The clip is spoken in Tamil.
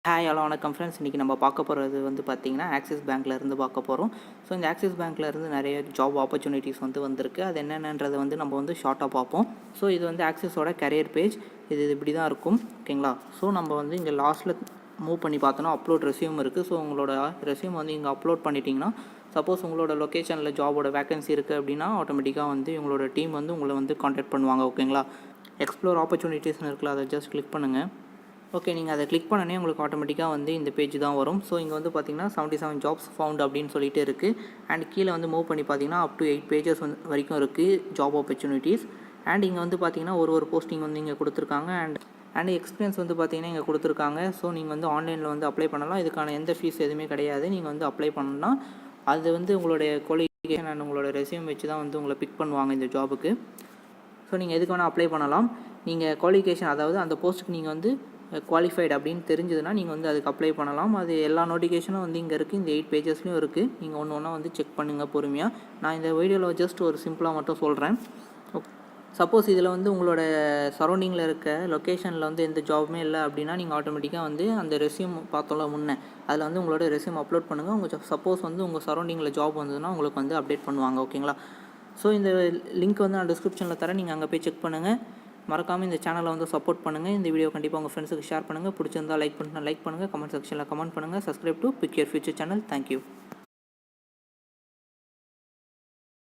ஹாய் ஹலோ வணக்கம் ஃப்ரெண்ட்ஸ். இன்றைக்கி நம்ம பார்க்க போகிறது வந்து பார்த்திங்கன்னா ஆக்சிஸ் பேங்க்லேருந்து பார்க்க போகிறோம். ஸோ இந்த ஆக்சிஸ் பேங்க்லேருந்து நிறைய ஜாப் ஆப்பர்ச்சுனிட்டிஸ் வந்திருக்கு. அது என்னென்னன்றதை நம்ம வந்து ஷார்ட்டாக பார்ப்போம். ஸோ இது வந்து ஆக்சிஸோட கரியர் பேஜ். இது இப்படி தான் இருக்கும், ஓகேங்களா? ஸோ நம்ம வந்து இங்கே லாஸ்ட்டில் மூவ் பண்ணி பார்த்தோன்னா அப்லோட் ரெஸ்யூம் இருக்குது. ஸோ உங்களோட ரெஸ்யூம் வந்து இங்கே அப்லோட் பண்ணிட்டீங்கன்னா, சப்போஸ் உங்களோட லொக்கேஷனில் ஜாபோட வேகன்சி இருக்குது அப்படின்னா ஆட்டோமேட்டிக்காக வந்து உங்களோட டீம் வந்து உங்களை வந்து கான்டாக்ட் பண்ணுவாங்க, ஓகேங்களா? எக்ஸ்ப்ளோர் ஆப்பர்ச்சுனிட்டிஸ்னு இருக்குல்ல, அதை ஜஸ்ட் கிளிக் பண்ணுங்கள். ஓகே, நீங்கள் அதை கிளிக் பண்ணனே உங்களுக்கு ஆட்டோமேட்டிக்காக வந்து இந்த பேஜ் தான் வரும். ஸோ இங்கே வந்து பார்த்தீங்கன்னா 77 ஜாப்ஸ் ஃபவுண்ட் அப்படின்னு சொல்லிட்டு இருக்குது. அண்ட் கீழே வந்து மூவ் பண்ணி பார்த்தீங்கன்னா அப் டு 8 பேஜஸ் வந்து வரைக்கும் இருக்குது ஜாப் ஆப்பர்ச்சுனிட்டிஸ். அண்ட் இங்கே வந்து பார்த்தீங்கன்னா ஒரு போஸ்டிங் வந்து இங்கே கொடுத்துருக்காங்க. அண்ட் எக்ஸ்பீரியன்ஸ் வந்து பார்த்தீங்கன்னா இங்கே கொடுத்துருக்காங்க. ஸோ நீங்கள் வந்து ஆன்லைனில் வந்து அப்ளை பண்ணலாம். இதுக்கான எந்த ஃபீஸ் எதுவுமே கிடையாது. நீங்கள் வந்து அப்ளை பண்ணலாம். அது வந்து உங்களுடைய குவாலிஃபிகேஷன் அண்ட் உங்களோட ரெஸ்யூம் வச்சு தான் வந்து உங்களை பிக் பண்ணுவாங்க இந்த ஜாபுக்கு. ஸோ நீங்கள் எதுக்கு வேணால் அப்ளை பண்ணலாம். நீங்கள் குவாலிஃபிகேஷன், அதாவது அந்த போஸ்ட்டுக்கு நீங்கள் வந்து குவாலிஃபைடு அப்படின்னு தெரிஞ்சதுன்னா நீங்கள் வந்து அதுக்கு அப்ளை பண்ணலாம். அது எல்லா நோட்டிஃபிகேஷனும் வந்து இங்கே இருக்குது. இந்த 8 பேஜஸ்லையும் இருக்குது. நீங்கள் ஒன்று ஒன்றா வந்து செக் பண்ணுங்கள் பொறுமையாக. நான் இந்த வீடியோவில் ஜஸ்ட் ஒரு சிம்பிளாக மட்டும் சொல்கிறேன். சப்போஸ் இதில் வந்து உங்களோட சரௌண்டிங்கில் இருக்க லொக்கேஷனில் வந்து எந்த ஜாபுமே இல்லை அப்படின்னா நீங்கள் ஆட்டோமேட்டிக்காக வந்து அந்த ரெஸ்யூம் பார்த்தோம்ல முன்னே, அதில் வந்து உங்களோட ரெஸ்யூம் அப்லோட் பண்ணுங்கள். உங்கள் சப்போஸ் வந்து உங்கள் சரௌண்டிங்கில் ஜாப் வந்ததுன்னா உங்களுக்கு வந்து அப்டேட் பண்ணுவாங்க, ஓகேங்களா? ஸோ இந்த லிங்க் வந்து நான் டிஸ்கிரிப்ஷனில் தரேன். நீங்கள் அங்கே போய் செக் பண்ணுங்கள். மறக்காமல் இந்த சேனலை வந்து சப்போர்ட் பண்ணுங்கள். இந்த வீடியோ கண்டிப்பாக உங்கள் ஃப்ரெண்ட்ஸுக்கு ஷேர் பண்ணுங்கள். பிடிச்சிருந்தால் லைக் பண்ணுங்கள், கமெண்ட் செக்ஷனில் கமெண்ட் பண்ணுங்கள். Subscribe to Pick Your Future channel. Thank you.